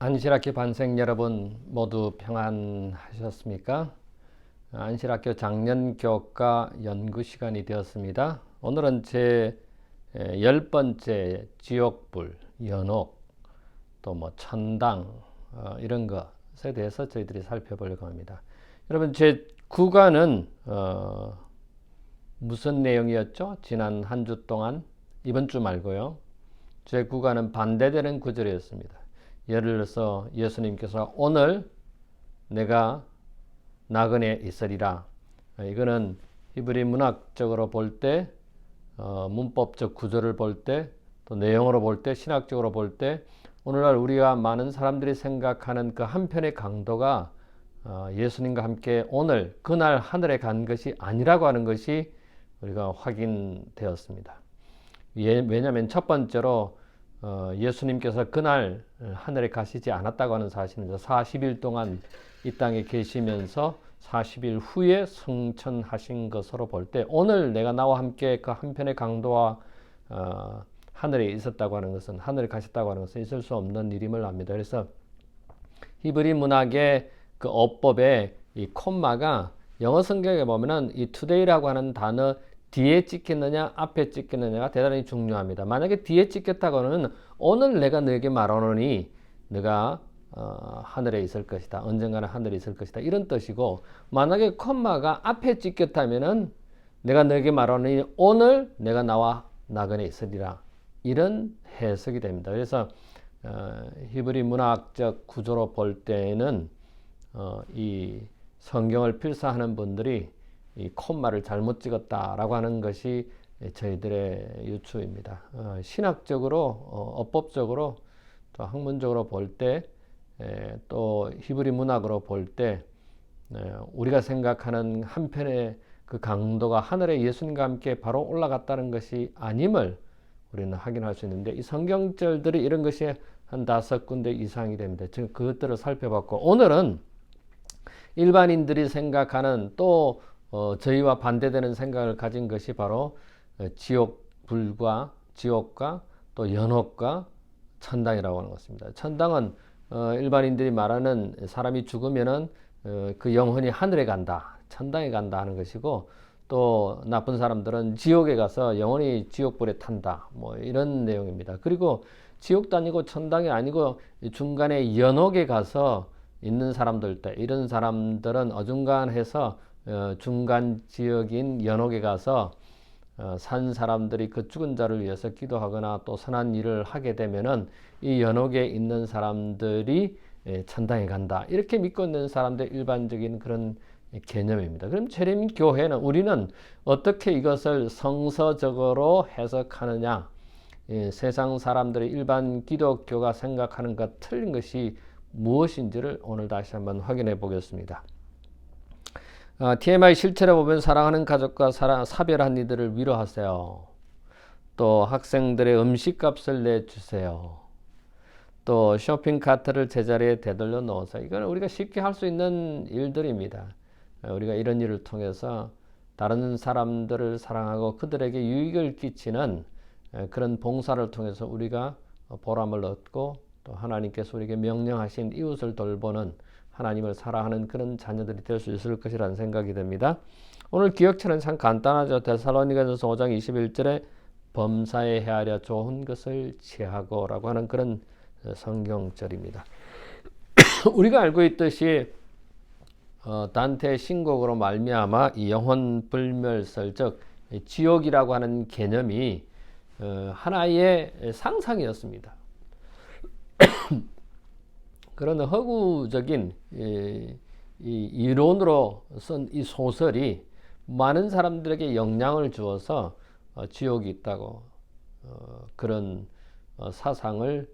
안실학교 반생 여러분 모두 평안하셨습니까? 안실학교 작년교과 연구 시간이 되었습니다. 오늘은 제 10번째 지옥불, 연옥, 또 뭐 천당 이런 것에 대해서 저희들이 살펴보려고 합니다. 여러분 제 구간은 무슨 내용이었죠? 지난 한 주 동안 이번 주 말고요. 제 구간은 반대되는 구절이었습니다. 예를 들어서 예수님께서 오늘 내가 나그네 있으리라. 이거는 히브리 문학적으로 볼 때, 문법적 구조를 볼 때, 또 내용으로 볼 때, 신학적으로 볼 때, 오늘날 우리가 많은 사람들이 생각하는 그 한편의 강도가 예수님과 함께 오늘 그날 하늘에 간 것이 아니라고 하는 것이 우리가 확인되었습니다. 왜냐하면 첫 번째로 예수님께서 그날 하늘에 가시지 않았다고 하는 사실은 40일 동안 이 땅에 계시면서 40일 후에 승천하신 것으로 볼 때 오늘 내가 나와 함께 그 한편의 강도와 하늘에 있었다고 하는 것은 하늘에 가셨다고 하는 것은 있을 수 없는 일임을 압니다. 그래서 히브리 문학의 그 어법에 이 콤마가 영어 성경에 보면은 이 today라고 하는 단어 뒤에 찍혔느냐 앞에 찍혔느냐가 대단히 중요합니다. 만약에 뒤에 찍혔다고는 오늘 내가 너에게 말하노니 네가 하늘에 있을 것이다. 언젠가는 하늘에 있을 것이다. 이런 뜻이고, 만약에 콤마가 앞에 찍혔다면은 내가 너에게 말하노니 오늘 내가 나와 나그네 있으리라. 이런 해석이 됩니다. 그래서 히브리 문학적 구조로 볼 때는 이 성경을 필사하는 분들이 이 콤마를 잘못 찍었다라고 하는 것이 저희들의 유추입니다. 신학적으로, 어법적으로, 또 학문적으로 볼 때, 또 히브리 문학으로 볼 때, 우리가 생각하는 한편의 그 강도가 하늘에 예수님과 함께 바로 올라갔다는 것이 아님을 우리는 확인할 수 있는데, 이 성경절들이 이런 것이 한 5군데 이상이 됩니다. 지금 그것들을 살펴봤고, 오늘은 일반인들이 생각하는 또 저희와 반대되는 생각을 가진 것이 바로 지옥불과 지옥과 또 연옥과 천당이라고 하는 것입니다. 천당은 일반인들이 말하는 사람이 죽으면은 그 영혼이 하늘에 간다, 천당에 간다 하는 것이고, 또 나쁜 사람들은 지옥에 가서 영혼이 지옥불에 탄다, 뭐 이런 내용입니다. 그리고 지옥도 아니고 천당이 아니고 중간에 연옥에 가서 있는 사람들 때, 이런 사람들은 어중간해서 중간 지역인 연옥에 가서 산 사람들이 그 죽은 자를 위해서 기도하거나 또 선한 일을 하게 되면은 이 연옥에 있는 사람들이 천당에 간다, 이렇게 믿고 있는 사람들 일반적인 그런 개념입니다. 그럼 재림교회는 우리는 어떻게 이것을 성서적으로 해석하느냐, 세상 사람들이 일반 기독교가 생각하는 것 틀린 것이 무엇인지를 오늘 다시 한번 확인해 보겠습니다. TMI 실체를 보면 사랑하는 가족과 사별한 이들을 위로하세요. 또 학생들의 음식값을 내주세요. 또 쇼핑카트를 제자리에 되돌려 놓으세요. 이건 우리가 쉽게 할 수 있는 일들입니다. 우리가 이런 일을 통해서 다른 사람들을 사랑하고 그들에게 유익을 끼치는 그런 봉사를 통해서 우리가 보람을 얻고, 또 하나님께서 우리에게 명령하신 이웃을 돌보는, 하나님을 사랑하는 그런 자녀들이 될 수 있을 것이라는 생각이 듭니다. 오늘 기억처는 참 간단하죠. 데살로니가전서 5장 21절에 범사에 헤아려 좋은 것을 취하고 라고 하는 그런 성경절입니다. 우리가 알고 있듯이 단테의 신곡으로 말미암아 이 영혼 불멸설, 즉 지옥이라고 하는 개념이 하나의 상상이었습니다. 그런 허구적인 이 이론으로 쓴 이 소설이 많은 사람들에게 영향을 주어서 지옥이 있다고 그런 사상을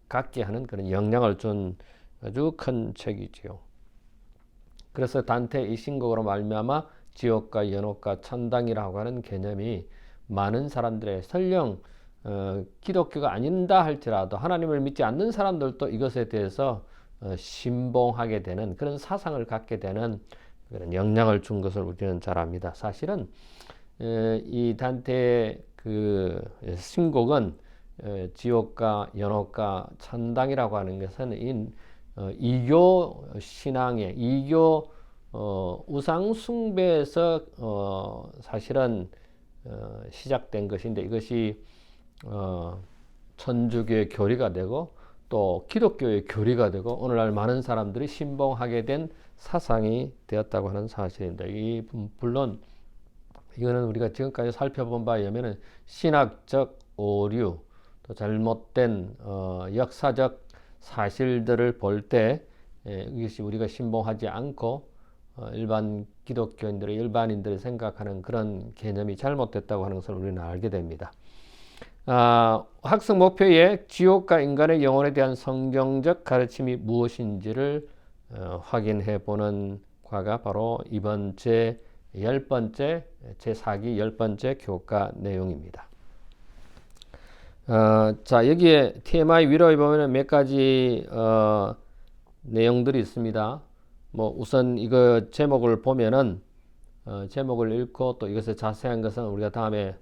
갖게 하는 그런 영향을 준 아주 큰 책이지요. 그래서 단테의 이 신곡으로 말미암아 지옥과 연옥과 천당이라고 하는 개념이 많은 사람들의, 설령 기독교가 아닌다 할지라도 하나님을 믿지 않는 사람들도 이것에 대해서 신봉하게 되는 그런 사상을 갖게 되는 그런 영향을 준 것을 우리는 잘 압니다. 사실은 이 단테의 그 신곡은 지옥과 연옥과 천당이라고 하는 것은 이교 신앙의 이교 우상 숭배에서 사실은 시작된 것인데, 이것이 천주교의 교리가 되고 또 기독교의 교리가 되고 오늘날 많은 사람들이 신봉하게 된 사상이 되었다고 하는 사실입니다. 물론 이거는 우리가 지금까지 살펴본 바에 의하면 신학적 오류, 또 잘못된 역사적 사실들을 볼 때 이것이 우리가 신봉하지 않고 일반 기독교인들의 일반인들이 생각하는 그런 개념이 잘못됐다고 하는 것을 우리는 알게 됩니다. 학습 목표에 지옥과 인간의 영혼에 대한 성경적 가르침이 무엇인지를 확인해 보는 과가 바로 이번 제4기 10번째 교과 내용입니다. 자, 여기에 TMI 위로에 보면 몇 가지 내용들이 있습니다. 우선 이거 제목을 보면은 제목을 읽고 또 이것의 자세한 것은 우리가 다음에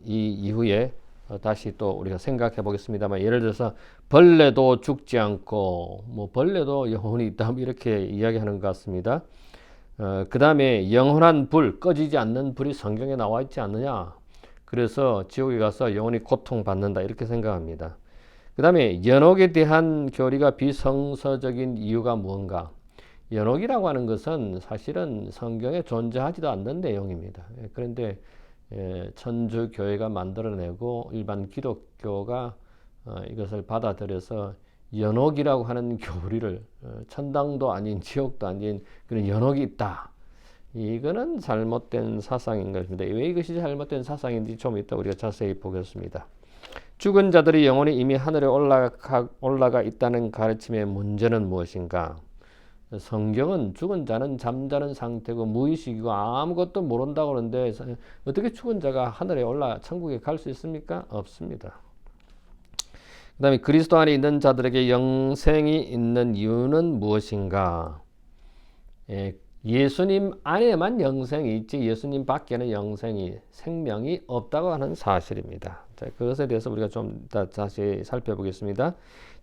이 이후에 다시 또 우리가 생각해 보겠습니다만, 예를 들어서 벌레도 죽지 않고 벌레도 영혼이 있다 이렇게 이야기하는 것 같습니다. 그 다음에 영원한 불, 꺼지지 않는 불이 성경에 나와 있지 않느냐, 그래서 지옥에 가서 영원히 고통받는다 이렇게 생각합니다. 그 다음에 연옥에 대한 교리가 비성서적인 이유가 무언가. 연옥이라고 하는 것은 사실은 성경에 존재하지도 않는 내용입니다. 그런데 천주교회가 만들어내고 일반 기독교가 이것을 받아들여서 연옥이라고 하는 교리를, 천당도 아닌 지옥도 아닌 그런 연옥이 있다, 이거는 잘못된 사상인 것입니다. 왜 이것이 잘못된 사상인지 좀 이따 우리가 자세히 보겠습니다. 죽은 자들이 영혼이 이미 하늘에 올라가 있다는 가르침의 문제는 무엇인가? 성경은 죽은 자는 잠자는 상태고 무의식이고 아무것도 모른다고 그러는데 어떻게 죽은 자가 하늘에 천국에 갈 수 있습니까? 없습니다. 그 다음에 그리스도 안에 있는 자들에게 영생이 있는 이유는 무엇인가? 예수님 안에만 영생이 있지 예수님 밖에는 생명이 없다고 하는 사실입니다. 자, 그것에 대해서 우리가 좀 더 다시 살펴보겠습니다.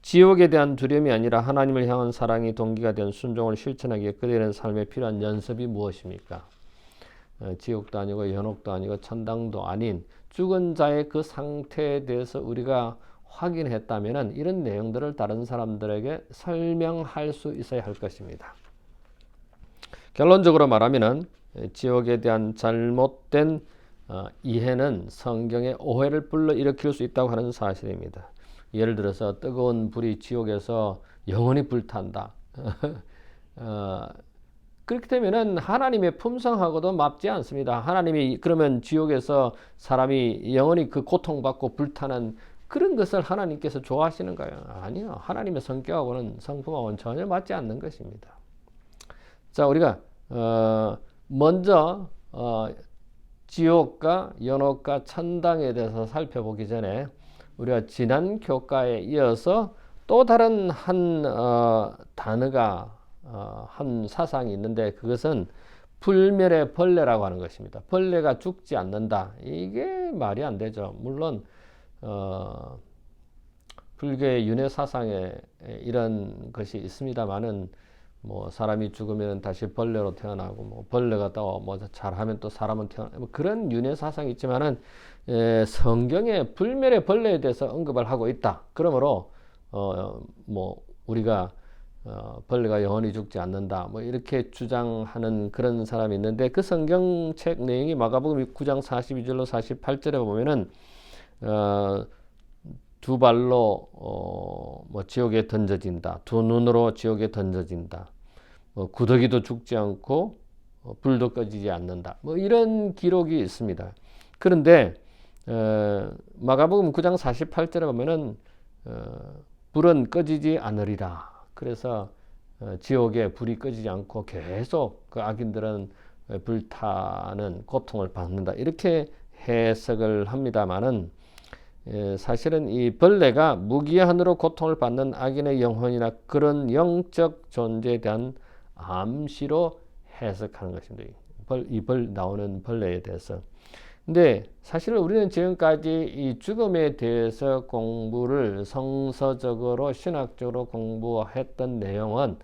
지옥에 대한 두려움이 아니라 하나님을 향한 사랑이 동기가 된 순종을 실천하기에 그대에 대한 삶에 필요한 연습이 무엇입니까? 지옥도 아니고 연옥도 아니고 천당도 아닌 죽은 자의 그 상태에 대해서 우리가 확인했다면 이런 내용들을 다른 사람들에게 설명할 수 있어야 할 것입니다. 결론적으로 말하면 지옥에 대한 잘못된 이해는 성경의 오해를 불러일으킬 수 있다고 하는 사실입니다. 예를 들어서 뜨거운 불이 지옥에서 영원히 불탄다. 그렇게 되면은 하나님의 품성하고도 맞지 않습니다. 하나님이 그러면 지옥에서 사람이 영원히 그 고통받고 불타는 그런 것을 하나님께서 좋아하시는가요? 아니요. 하나님의 성격하고는 성품하고는 전혀 맞지 않는 것입니다. 자, 우리가 먼저 지옥과 연옥과 천당에 대해서 살펴보기 전에 우리가 지난 교과에 이어서 또 다른 한 단어가 한 사상이 있는데 그것은 불멸의 벌레라고 하는 것입니다. 벌레가 죽지 않는다. 이게 말이 안 되죠. 물론 불교의 윤회 사상에 이런 것이 있습니다만은 사람이 죽으면 다시 벌레로 태어나고 벌레가 또 잘하면 또 사람은 태어나고 그런 윤회 사상이 있지만은 성경에 불멸의 벌레에 대해서 언급을 하고 있다. 그러므로 우리가 벌레가 영원히 죽지 않는다. 이렇게 주장하는 그런 사람이 있는데 그 성경책 내용이 마가복음 9장 42절로 48절에 보면은 두 발로 지옥에 던져진다. 두 눈으로 지옥에 던져진다. 구더기도 죽지 않고 불도 꺼지지 않는다. 이런 기록이 있습니다. 그런데 마가복음 9장 48절에 보면은 불은 꺼지지 않으리라. 그래서 지옥에 불이 꺼지지 않고 계속 그 악인들은 불타는 고통을 받는다. 이렇게 해석을 합니다마는 사실은 이 벌레가 무기한으로 고통을 받는 악인의 영혼이나 그런 영적 존재에 대한 암시로 해석하는 것입니다. 나오는 벌레에 대해서. 근데 사실 우리는 지금까지 이 죽음에 대해서 공부를 성서적으로 신학적으로 공부했던 내용은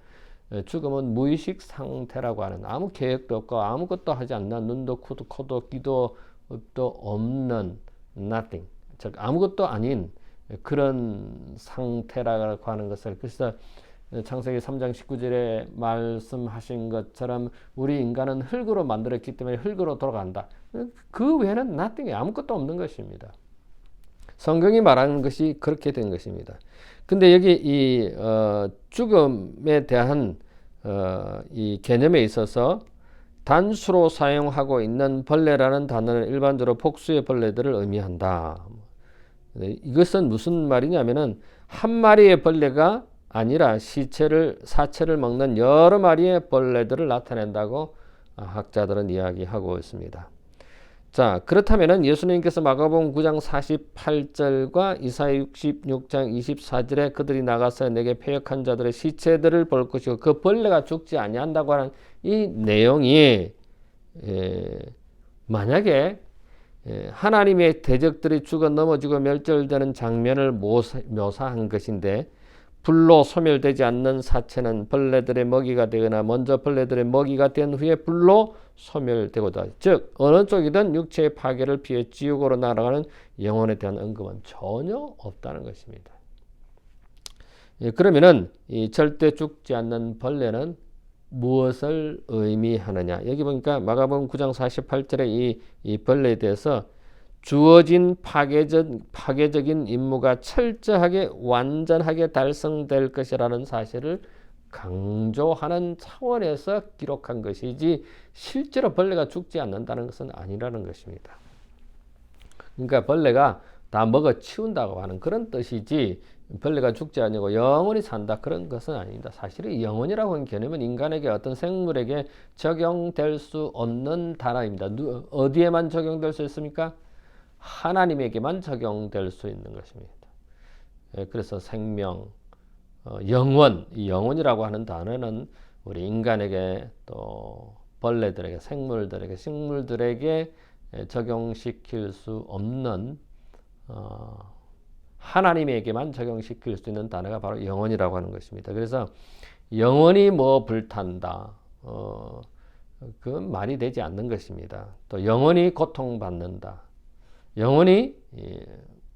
죽음은 무의식 상태라고 하는 아무 계획도 없고 아무것도 하지 않는 눈도 코도 귀도 없는 nothing, 즉 아무것도 아닌 그런 상태라고 하는 것을, 그래서 창세기 3장 19절에 말씀하신 것처럼 우리 인간은 흙으로 만들었기 때문에 흙으로 돌아간다. 그 외에는 nothing, 아무것도 없는 것입니다. 성경이 말하는 것이 그렇게 된 것입니다. 근데 여기 이 죽음에 대한 이 개념에 있어서 단수로 사용하고 있는 벌레라는 단어는 일반적으로 복수의 벌레들을 의미한다. 이것은 무슨 말이냐면은 한 마리의 벌레가 아니라 사체를 먹는 여러 마리의 벌레들을 나타낸다고 학자들은 이야기하고 있습니다. 자, 그렇다면은 예수님께서 마가복음 9장 48절과 이사야 66장 24절에 그들이 나가서 내게 패역한 자들의 시체들을 볼 것이고 그 벌레가 죽지 아니한다고 하는 이 내용이 만약에 하나님의 대적들이 죽어 넘어지고 멸절되는 장면을 묘사한 것인데, 불로 소멸되지 않는 사체는 벌레들의 먹이가 되거나 먼저 벌레들의 먹이가 된 후에 불로 소멸되고다. 즉 어느 쪽이든 육체의 파괴를 피해 지옥으로 날아가는 영혼에 대한 언급은 전혀 없다는 것입니다. 그러면은 이 절대 죽지 않는 벌레는 무엇을 의미하느냐? 여기 보니까 마가복음 9장 48절에 이 벌레에 대해서 주어진 파괴적인 임무가 철저하게 완전하게 달성될 것이라는 사실을 강조하는 차원에서 기록한 것이지 실제로 벌레가 죽지 않는다는 것은 아니라는 것입니다. 그러니까 벌레가 다 먹어 치운다고 하는 그런 뜻이지 벌레가 죽지 않고 영원히 산다 그런 것은 아닙니다. 사실은 이 영혼이라고 하는 개념은 인간에게 어떤 생물에게 적용될 수 없는 단어입니다. 어디에만 적용될 수 있습니까? 하나님에게만 적용될 수 있는 것입니다. 그래서 생명, 영원, 이 영혼이라고 하는 단어는 우리 인간에게 또 벌레들에게, 식물들에게 적용시킬 수 없는 하나님에게만 적용시킬 수 있는 단어가 바로 영혼이라고 하는 것입니다. 그래서 영원히 불탄다. 그건 말이 되지 않는 것입니다. 또 영원히 고통받는다. 영원히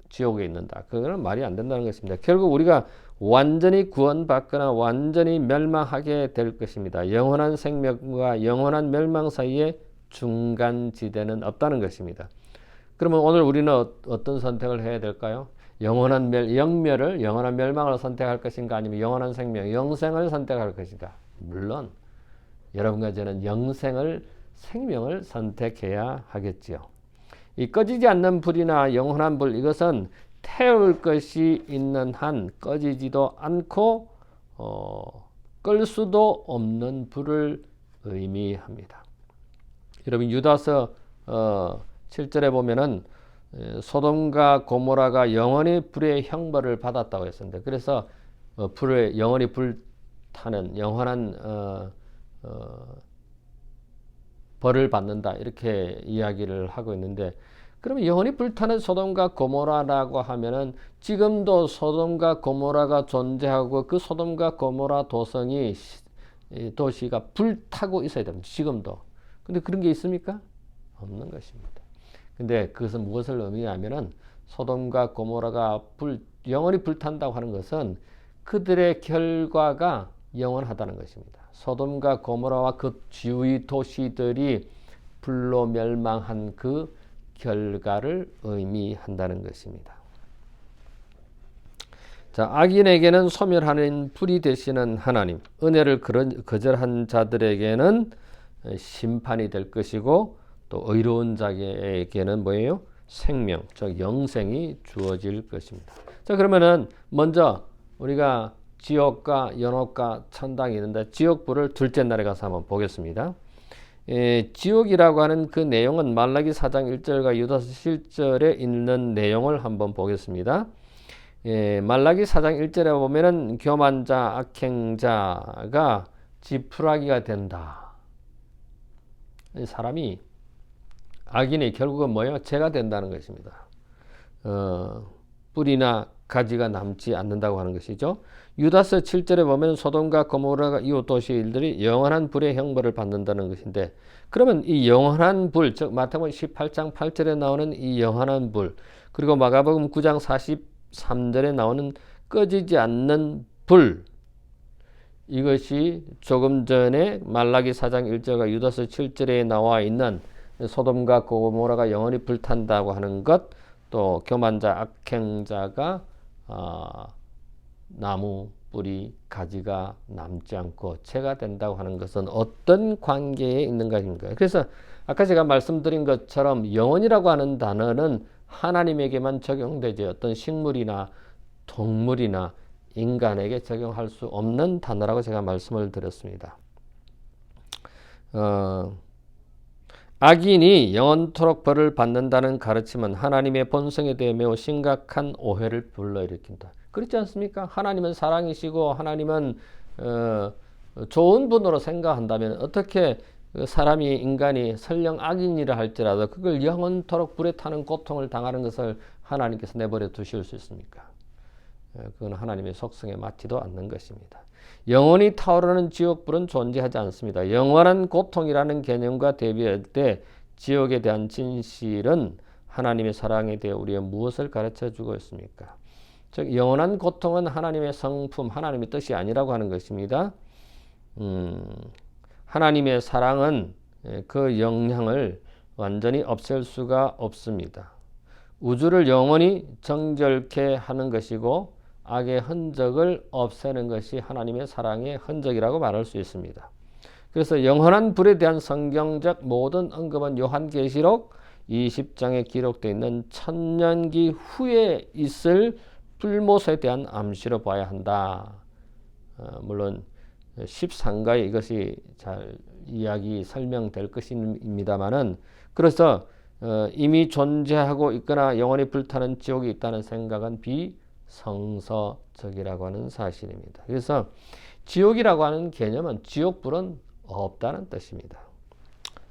지옥에 있는다. 그거는 말이 안 된다는 것입니다. 결국 우리가 완전히 구원받거나 완전히 멸망하게 될 것입니다. 영원한 생명과 영원한 멸망 사이에 중간지대는 없다는 것입니다. 그러면 오늘 우리는 어떤 선택을 해야 될까요? 영원한 멸망을 선택할 것인가 아니면 영원한 생명, 영생을 선택할 것인가? 물론 여러분과 저는 생명을 선택해야 하겠지요. 이 꺼지지 않는 불이나 영원한 불, 이것은 태울 것이 있는 한 꺼지지도 않고 끌 수도 없는 불을 의미합니다. 여러분 유다서 7절에 보면은 소돔과 고모라가 영원히 불의 형벌을 받았다고 했습니다. 그래서 영원히 불타는 영원한 벌을 받는다 이렇게 이야기를 하고 있는데, 그러면 영원히 불타는 소돔과 고모라라고 하면은 지금도 소돔과 고모라가 존재하고 그 소돔과 고모라 도시가 불타고 있어야 됩니다. 지금도. 근데 그런 게 있습니까? 없는 것입니다. 근데 그것은 무엇을 의미하면은 소돔과 고모라가 영원히 불탄다고 하는 것은 그들의 결과가 영원하다는 것입니다. 소돔과 고모라와 그 주위 도시들이 불로 멸망한 그 결과를 의미한다는 것입니다. 자, 악인에게는 소멸하는 불이 되시는 하나님, 은혜를 거절한 자들에게는 심판이 될 것이고 또 의로운 자에게는 뭐예요? 생명, 즉 영생이 주어질 것입니다. 자, 그러면은 먼저 우리가 지옥과 연옥과 천당이 있는데 지옥불을 둘째 날에 가서 한번 보겠습니다. 지옥이라고 하는 그 내용은 말라기 4장 1절과 유다서 7절에 있는 내용을 한번 보겠습니다. 말라기 4장 1절에 보면은 교만자, 악행자가 지푸라기가 된다. 사람이 악인이 결국은 뭐예요? 죄가 된다는 것입니다. 뿌리나 가지가 남지 않는다고 하는 것이죠. 유다서 7절에 보면 소돔과 고모라가 이웃 도시 일들이 영원한 불의 형벌을 받는다는 것인데, 그러면 이 영원한 불, 즉 마태복음 18장 8절에 나오는 이 영원한 불, 그리고 마가복음 9장 43절에 나오는 꺼지지 않는 불, 이것이 조금 전에 말라기 4장 1절과 유다서 7절에 나와 있는 소돔과 고모라가 영원히 불탄다고 하는 것, 또 교만자 악행자가 나무 뿌리 가지가 남지 않고 채가 된다고 하는 것은 어떤 관계에 있는 것입니까? 그래서 아까 제가 말씀드린 것처럼 영혼이라고 하는 단어는 하나님에게만 적용되지 어떤 식물이나 동물이나 인간에게 적용할 수 없는 단어라고 제가 말씀을 드렸습니다. 악인이 영원토록 벌을 받는다는 가르침은 하나님의 본성에 대해 매우 심각한 오해를 불러일으킨다. 그렇지 않습니까? 하나님은 사랑이시고 하나님은 좋은 분으로 생각한다면 어떻게 사람이 인간이 설령 악인이라 할지라도 그걸 영원토록 불에 타는 고통을 당하는 것을 하나님께서 내버려 두실 수 있습니까? 그건 하나님의 속성에 맞지도 않는 것입니다. 영원히 타오르는 지옥불은 존재하지 않습니다. 영원한 고통이라는 개념과 대비할 때 지옥에 대한 진실은 하나님의 사랑에 대해 우리의 무엇을 가르쳐주고 있습니까? 즉 영원한 고통은 하나님의 성품, 하나님의 뜻이 아니라고 하는 것입니다. 하나님의 사랑은 그 영향을 완전히 없앨 수가 없습니다. 우주를 영원히 정결케 하는 것이고 악의 흔적을 없애는 것이 하나님의 사랑의 흔적이라고 말할 수 있습니다. 그래서 영원한 불에 대한 성경적 모든 언급은 요한계시록 20장에 기록되어 있는 천년기 후에 있을 불못에 대한 암시로 봐야 한다. 물론 13가에 이것이 잘 이야기 설명될 것입니다만은, 그래서 이미 존재하고 있거나 영원히 불타는 지옥이 있다는 생각은 비성서적이라고 하는 사실입니다. 그래서 지옥이라고 하는 개념은 지옥불은 없다는 뜻입니다.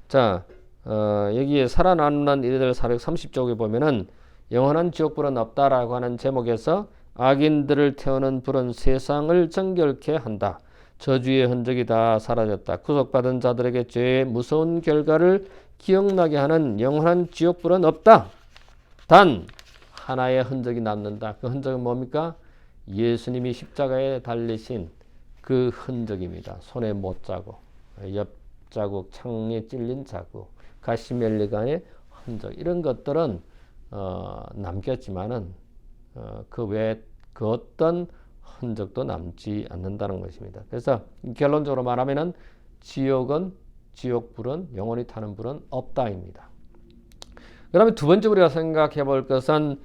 자, 여기에 살아남는 이들 430쪽에 보면은 영원한 지옥불은 없다라고 하는 제목에서 악인들을 태우는 불은 세상을 정결케 한다. 저주의 흔적이 다 사라졌다. 구속받은 자들에게 죄의 무서운 결과를 기억나게 하는 영원한 지옥불은 없다. 단 하나의 흔적이 남는다. 그 흔적은 뭡니까? 예수님이 십자가에 달리신 그 흔적입니다. 손에 못자국, 옆자국, 창에 찔린 자국, 가시멜리간의 흔적, 이런 것들은 남겼지만은 그 외에 그 어떤 흔적도 남지 않는다는 것입니다. 그래서 결론적으로 말하면은 지옥불은, 영원히 타는 불은 없다입니다. 그다음에 두 번째 우리가 생각해 볼 것은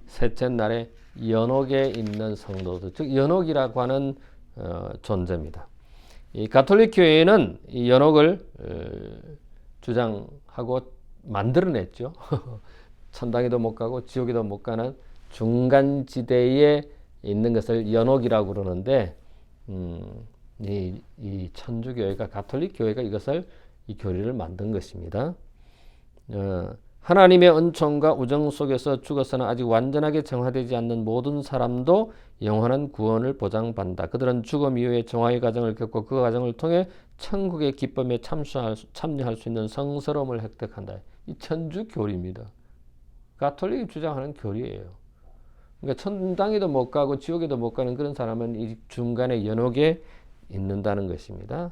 셋째 날에 연옥에 있는 성도들, 즉 연옥이라고 하는 존재입니다. 이 가톨릭 교회는 이 연옥을 주장하고 만들어냈죠. 천당에도 못 가고 지옥에도 못 가는 중간 지대에 있는 것을 연옥이라고 그러는데, 이 천주교회가, 가톨릭 교회가 이 교리를 만든 것입니다. 하나님의 은총과 우정 속에서 죽어서는 아직 완전하게 정화되지 않는 모든 사람도 영원한 구원을 보장받는다. 그들은 죽음 이후에 정화의 과정을 겪고 그 과정을 통해 천국의 기쁨에 참여할 수 있는 성스러움을 획득한다. 이 천주 교리입니다. 가톨릭이 주장하는 교리예요. 그러니까 천당에도 못 가고 지옥에도 못 가는 그런 사람은 이 중간에 연옥에 있는다는 것입니다.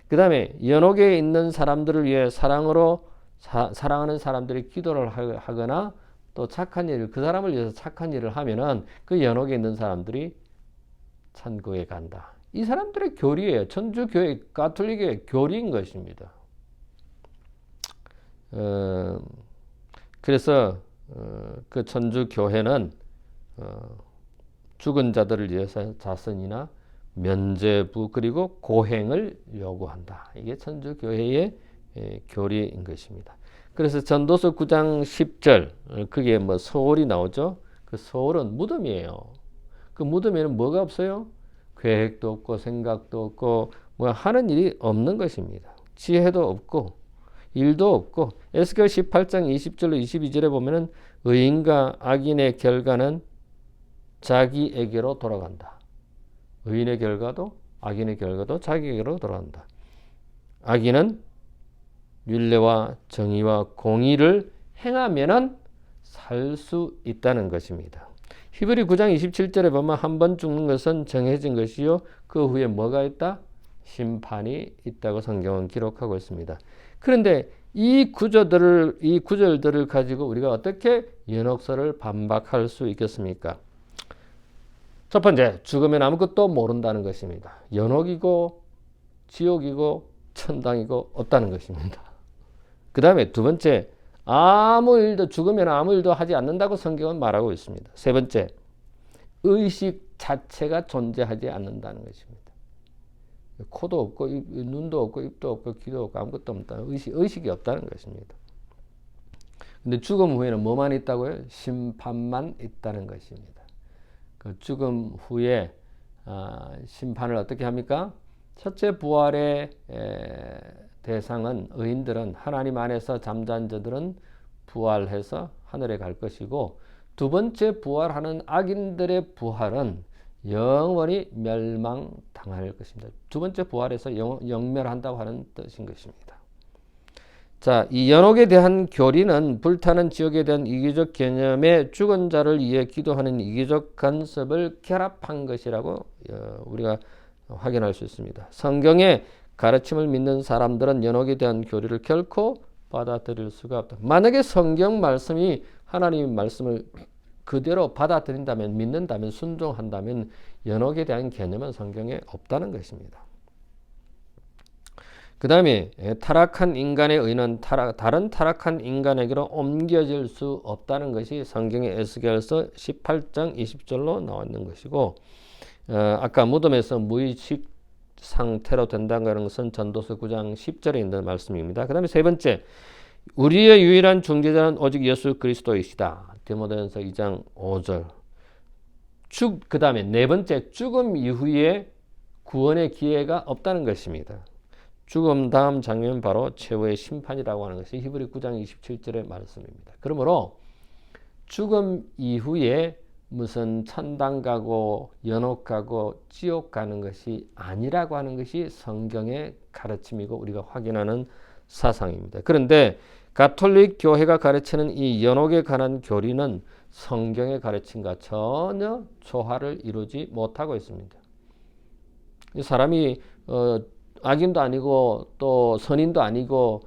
그 다음에 연옥에 있는 사람들을 위해 사랑하는 사람들이 기도를 하거나 또 착한 일을, 그 사람을 위해서 착한 일을 하면은 그 연옥에 있는 사람들이 천국에 간다. 이 사람들의 교리예요. 천주교회, 가톨릭의 교리인 것입니다. 그래서 그 천주교회는 죽은 자들을 위해서 자선이나 면죄부 그리고 고행을 요구한다. 이게 천주교회의 교리인 것입니다. 그래서 전도서 9장 10절, 그게 뭐 소홀이 나오죠. 그 소홀은 무덤이에요. 그 무덤에는 뭐가 없어요? 계획도 없고 생각도 없고 뭐 하는 일이 없는 것입니다. 지혜도 없고 일도 없고 에스겔 18장 20절로 22절에 보면은 의인과 악인의 결과는 자기에게로 돌아간다. 의인의 결과도 악인의 결과도 자기에게로 돌아간다. 악인은 율례와 정의와 공의를 행하면은 살 수 있다는 것입니다. 히브리 9장 27절에 보면 한 번 죽는 것은 정해진 것이요 그 후에 뭐가 있다? 심판이 있다고 성경은 기록하고 있습니다. 그런데 이 구절들을 가지고 우리가 어떻게 연옥설을 반박할 수 있겠습니까? 첫 번째, 죽으면 아무것도 모른다는 것입니다. 연옥이고 지옥이고 천당이고 없다는 것입니다. 그 다음에 두 번째, 죽으면 아무 일도 하지 않는다고 성경은 말하고 있습니다. 세 번째, 의식 자체가 존재하지 않는다는 것입니다. 코도 없고 눈도 없고 입도 없고 귀도 없고 아무것도 없다는 의식이 없다는 것입니다. 근데 죽음 후에는 뭐만 있다고요? 심판만 있다는 것입니다. 그 죽음 후에 심판을 어떻게 합니까? 첫째 부활의 대상은 의인들은 하나님 안에서 잠자는 자들은 부활해서 하늘에 갈 것이고 두 번째 부활하는 악인들의 부활은 영원히 멸망당할 것입니다. 두 번째 부활에서 영멸한다고 하는 뜻인 것입니다. 자, 이 연옥에 대한 교리는 불타는 지옥에 대한 이기적 개념에 죽은 자를 위해 기도하는 이기적 간섭을 결합한 것이라고 우리가 확인할 수 있습니다. 성경의 가르침을 믿는 사람들은 연옥에 대한 교리를 결코 받아들일 수가 없다. 만약에 성경 말씀이 하나님의 말씀을 그대로 받아들인다면, 믿는다면, 순종한다면 연옥에 대한 개념은 성경에 없다는 것입니다. 그 다음에 타락한 인간의 의는 다른 타락한 인간에게로 옮겨질 수 없다는 것이 성경의 에스겔서 18장 20절로 나와 있는 것이고 아까 무덤에서 무의식 상태로 된다는 것은 전도서 9장 10절에 있는 말씀입니다. 그 다음에 세 번째, 우리의 유일한 중재자는 오직 예수 그리스도이시다. 디모데전서 2장 5절. 그 다음에 네 번째, 죽음 이후에 구원의 기회가 없다는 것입니다. 죽음 다음 장면 바로 최후의 심판이라고 하는 것이 히브리 9장 27절의 말씀입니다. 그러므로 죽음 이후에 무슨 천당 가고 연옥 가고 지옥 가는 것이 아니라고 하는 것이 성경의 가르침이고 우리가 확인하는 사상입니다. 그런데 가톨릭 교회가 가르치는 이 연옥에 관한 교리는 성경의 가르침과 전혀 조화를 이루지 못하고 있습니다. 사람이 악인도 아니고 또 선인도 아니고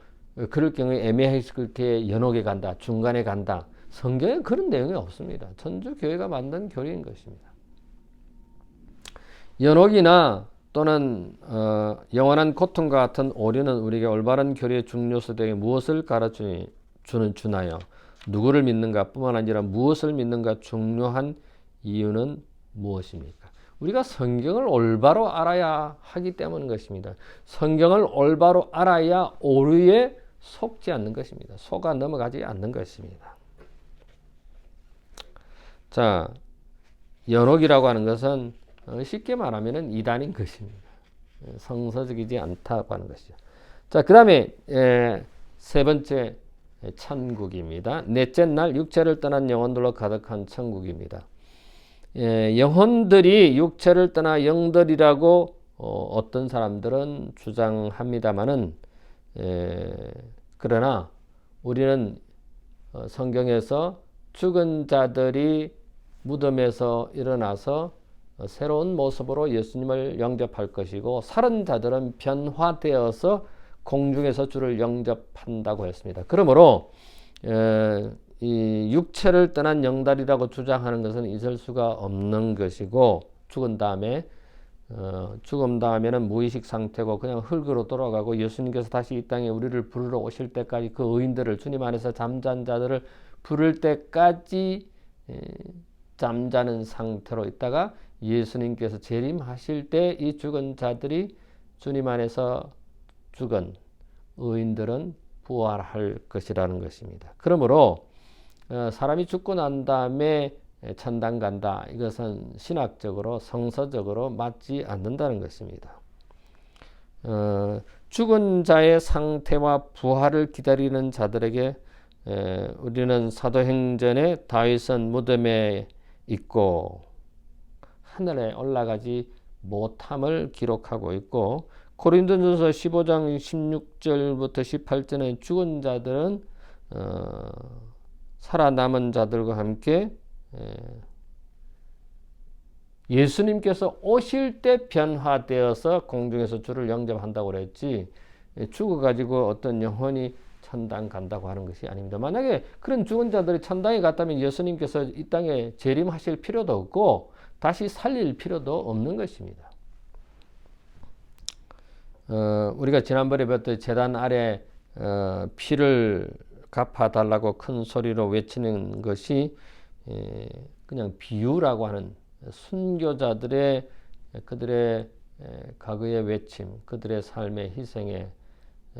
그럴 경우에 애매했을 때 연옥에 간다, 중간에 간다. 성경에 그런 내용이 없습니다. 천주교회가 만든 교리인 것입니다. 연옥이나 또는 영원한 고통과 같은 오류는 우리에게 올바른 교리의 중요성에 무엇을 주나요? 누구를 믿는가 뿐만 아니라 무엇을 믿는가 중요한 이유는 무엇입니까? 우리가 성경을 올바로 알아야 하기 때문인 것입니다. 성경을 올바로 알아야 오류에 속지 않는 것입니다. 속아 넘어가지 않는 것입니다. 자, 연옥이라고 하는 것은 쉽게 말하면 이단인 것입니다. 성서적이지 않다고 하는 것이죠. 자, 그 다음에 세 번째 천국입니다. 넷째 날 육체를 떠난 영혼들로 가득한 천국입니다. 영혼들이 육체를 떠나 영들이라고 어떤 사람들은 주장합니다마는 그러나 우리는 성경에서 죽은 자들이 무덤에서 일어나서 새로운 모습으로 예수님을 영접할 것이고 살은 자들은 변화되어서 공중에서 주를 영접한다고 했습니다. 그러므로 이 육체를 떠난 영달이라고 주장하는 것은 있을 수가 없는 것이고 죽은 다음에 죽음 다음에는 무의식 상태고 그냥 흙으로 돌아가고 예수님께서 다시 이 땅에 우리를 부르러 오실 때까지 그 의인들을 주님 안에서 잠잔 자들을 부를 때까지 잠자는 상태로 있다가 예수님께서 재림하실 때 이 죽은 자들이 주님 안에서 죽은 의인들은 부활할 것이라는 것입니다. 그러므로 사람이 죽고 난 다음에 천당 간다. 이것은 신학적으로 성서적으로 맞지 않는다는 것입니다. 죽은 자의 상태와 부활을 기다리는 자들에게 우리는 사도행전에 다윗은 무덤에 있고 하늘에 올라가지 못함을 기록하고 있고, 고린도전서 15장 16절부터 18절에 죽은 자들은 살아남은 자들과 함께 예수님께서 오실 때 변화되어서 공중에서 주를 영접한다고 그랬지, 죽어가지고 어떤 영혼이 천당 간다고 하는 것이 아닙니다. 만약에 그런 죽은 자들이 천당에 갔다면 예수님께서 이 땅에 재림하실 필요도 없고 다시 살릴 필요도 없는 것입니다. 우리가 지난번에 배웠던 제단 아래 피를 갚아달라고 큰 소리로 외치는 것이 그냥 비유라고 하는 순교자들의 그들의 과거의 외침, 그들의 삶의 희생의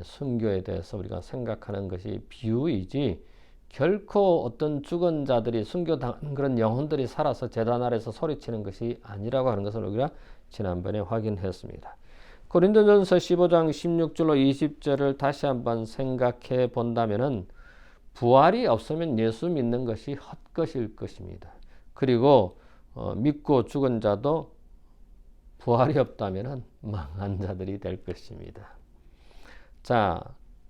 순교에 대해서 우리가 생각하는 것이 비유이지, 결코 어떤 죽은 자들이 순교당한 그런 영혼들이 살아서 제단 아래서 소리치는 것이 아니라고 하는 것을 우리가 지난번에 확인했습니다. 고린도전서 15장 16절로 20절을 다시 한번 생각해 본다면은 부활이 없으면 예수 믿는 것이 헛것일 것입니다. 그리고 믿고 죽은 자도 부활이 없다면 망한 자들이 될 것입니다. 자,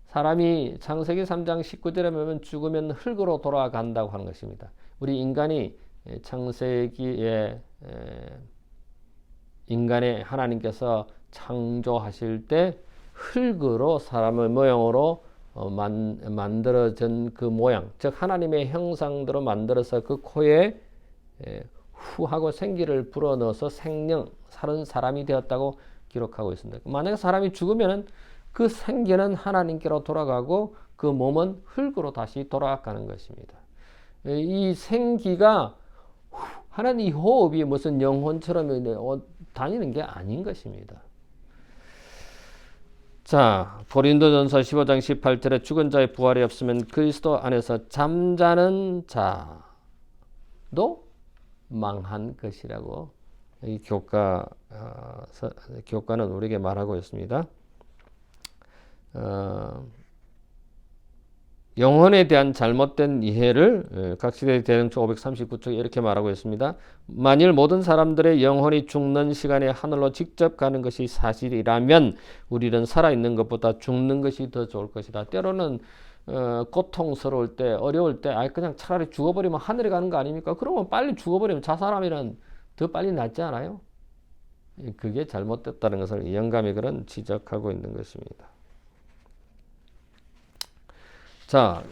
사람이 창세기 3장 19절에 보면 죽으면 흙으로 돌아간다고 하는 것입니다. 우리 인간이 창세기에 인간의 하나님께서 창조하실 때 흙으로 사람의 모형으로 만들어진 그 모양, 즉 하나님의 형상대로 만들어서 그 코에 후하고 생기를 불어넣어서 생명, 사는 사람이 되었다고 기록하고 있습니다. 만약에 사람이 죽으면 그 생기는 하나님께로 돌아가고 그 몸은 흙으로 다시 돌아가는 것입니다. 이 생기가 하나님 호흡이 무슨 영혼처럼 다니는 게 아닌 것입니다. 자, 고린도전서 15장 18절에 죽은 자의 부활이 없으면 그리스도 안에서 잠자는 자도 망한 것이라고 이 교과는 우리에게 말하고 있습니다. 영혼에 대한 잘못된 이해를 각시대 대령초 539쪽에 이렇게 말하고 있습니다. 만일 모든 사람들의 영혼이 죽는 시간에 하늘로 직접 가는 것이 사실이라면 우리는 살아있는 것보다 죽는 것이 더 좋을 것이다. 때로는 고통스러울 때, 어려울 때 그냥 차라리 죽어버리면 하늘에 가는 거 아닙니까? 그러면 빨리 죽어버리면 자살하면 더 빨리 낫지 않아요? 그게 잘못됐다는 것을 영감이 그런 지적하고 있는 것입니다. 자,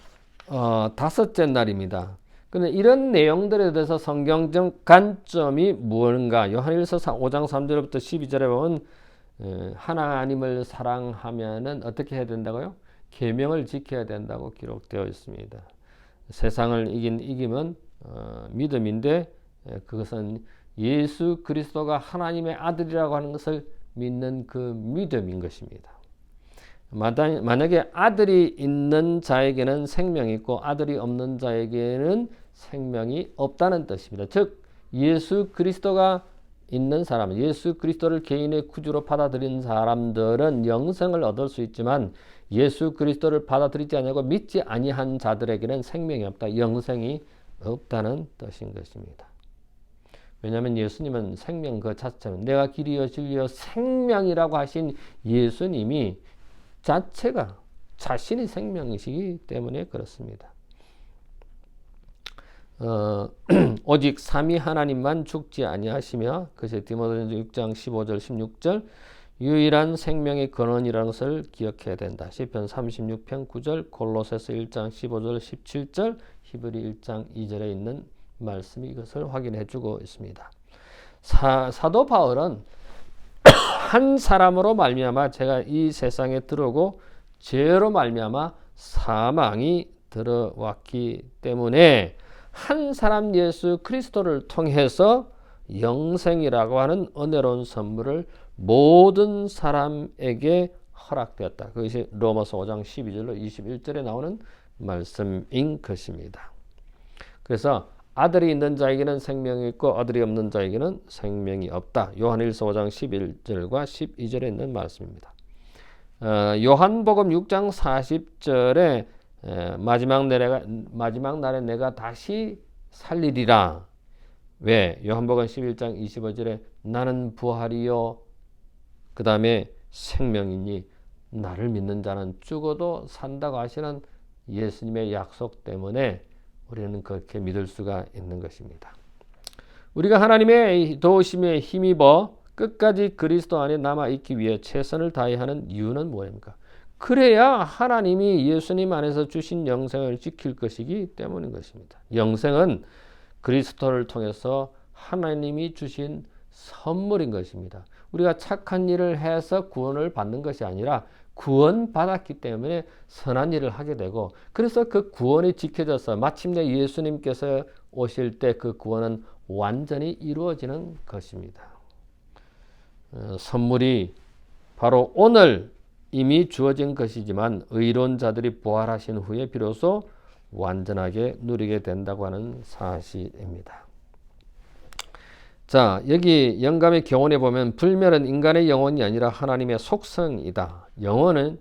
다섯째 날입니다. 근데 이런 내용들에 대해서 성경적 관점이 무엇인가? 요한일서 5장 3절부터 12절에 보면 하나님을 사랑하면은 어떻게 해야 된다고요? 계명을 지켜야 된다고 기록되어 있습니다. 세상을 이김은 믿음인데 그것은 예수 그리스도가 하나님의 아들이라고 하는 것을 믿는 그 믿음인 것입니다. 만약에 아들이 있는 자에게는 생명이 있고 아들이 없는 자에게는 생명이 없다는 뜻입니다. 즉 예수 그리스도가 있는 사람, 예수 그리스도를 개인의 구주로 받아들인 사람들은 영생을 얻을 수 있지만 예수 그리스도를 받아들이지 아니하고 믿지 아니한 자들에게는 생명이 없다, 영생이 없다는 뜻인 것입니다. 왜냐하면 예수님은 생명 그 자체는 내가 길이요 진리요 생명이라고 하신 예수님이 자체가 자신이 생명이시기 때문에 그렇습니다. 오직 삼위 하나님만 죽지 아니하시며, 그것이 디모데전서 6장 15절 16절 유일한 생명의 근원이라는 것을 기억해야 된다. 시편 36편 9절, 골로새서 1장 15절 17절, 히브리 1장 2절에 있는 말씀이 이것을 확인해 주고 있습니다. 사도 바울은 한 사람으로 말미암아 제가 이 세상에 들어오고 죄로 말미암아 사망이 들어왔기 때문에 한 사람 예수 그리스도를 통해서 영생이라고 하는 은혜로운 선물을 모든 사람에게 허락되었다. 그것이 로마서 5장 12절로 21절에 나오는 말씀인 것입니다. 그래서 아들이 있는 자에게는 생명이 있고 아들이 없는 자에게는 생명이 없다. 요한일서 5장 11절과 12절에 있는 말씀입니다. 요한복음 6장 40절에 마지막 날에 내가 다시 살리리라. 왜? 요한복음 11장 25절에 나는 부활이요 그 다음에 생명이니 나를 믿는 자는 죽어도 산다고 하시는 예수님의 약속 때문에 우리는 그렇게 믿을 수가 있는 것입니다. 우리가 하나님의 도우심에 힘입어 끝까지 그리스도 안에 남아있기 위해 최선을 다해야 하는 이유는 뭐입니까? 그래야 하나님이 예수님 안에서 주신 영생을 지킬 것이기 때문인 것입니다. 영생은 그리스도를 통해서 하나님이 주신 선물인 것입니다. 우리가 착한 일을 해서 구원을 받는 것이 아니라 구원받았기 때문에 선한 일을 하게 되고, 그래서 그 구원이 지켜져서 마침내 예수님께서 오실 때 그 구원은 완전히 이루어지는 것입니다. 선물이 바로 오늘 이미 주어진 것이지만 의로운 자들이 부활하신 후에 비로소 완전하게 누리게 된다고 하는 사실입니다. 자, 여기 영감의 교훈에 보면 불멸은 인간의 영혼이 아니라 하나님의 속성이다. 영혼은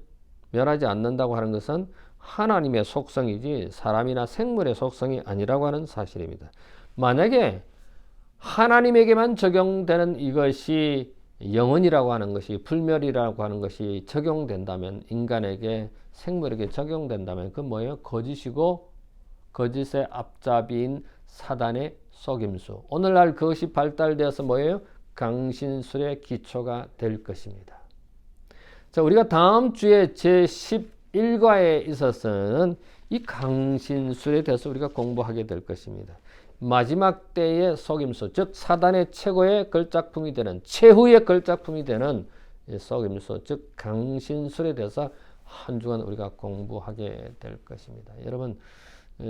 멸하지 않는다고 하는 것은 하나님의 속성이지 사람이나 생물의 속성이 아니라고 하는 사실입니다. 만약에 하나님에게만 적용되는 이것이 영혼이라고 하는 것이, 불멸이라고 하는 것이 적용된다면, 인간에게, 생물에게 적용된다면 그건 뭐예요? 거짓이고 거짓의 앞잡이인 사단의 속임수. 오늘날 그것이 발달되어서 뭐예요? 강신술의 기초가 될 것입니다. 자, 우리가 다음 주에 제11과에 있어서는 이 강신술에 대해서 우리가 공부하게 될 것입니다. 마지막 때의 속임수, 즉 사단의 최고의 걸작품이 되는, 최후의 걸작품이 되는 속임수, 즉 강신술에 대해서 한 주간 우리가 공부하게 될 것입니다. 여러분,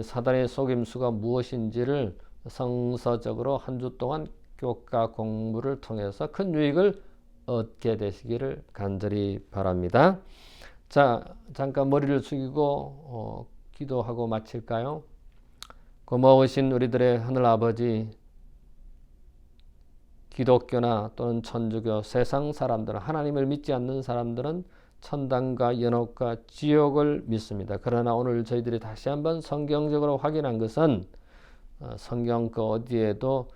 사단의 속임수가 무엇인지를 성서적으로 한 주 동안 교과 공부를 통해서 큰 유익을 얻게 되시기를 간절히 바랍니다. 자, 잠깐 머리를 숙이고 기도하고 마칠까요? 고마우신 우리들의 하늘 아버지, 기독교나 또는 천주교, 세상 사람들은, 하나님을 믿지 않는 사람들은 천당과 연옥과 지옥을 믿습니다. 그러나 오늘 저희들이 다시 한번 성경적으로 확인한 것은 성경 그 어디에도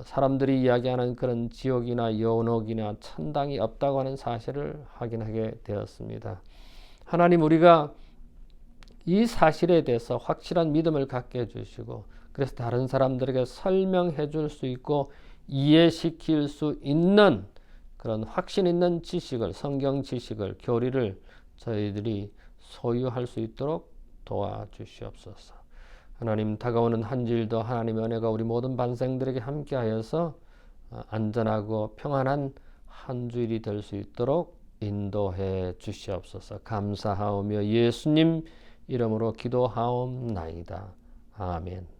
사람들이 이야기하는 그런 지옥이나 연옥이나 천당이 없다고 하는 사실을 확인하게 되었습니다. 하나님, 우리가 이 사실에 대해서 확실한 믿음을 갖게 해주시고, 그래서 다른 사람들에게 설명해 줄 수 있고 이해시킬 수 있는 그런 확신 있는 지식을, 성경 지식을, 교리를 저희들이 소유할 수 있도록 도와주시옵소서. 하나님, 다가오는 한 주일도 하나님의 은혜가 우리 모든 반생들에게 함께하여서 안전하고 평안한 한 주일이 될 수 있도록 인도해 주시옵소서. 감사하오며 예수님 이름으로 기도하옵나이다. 아멘.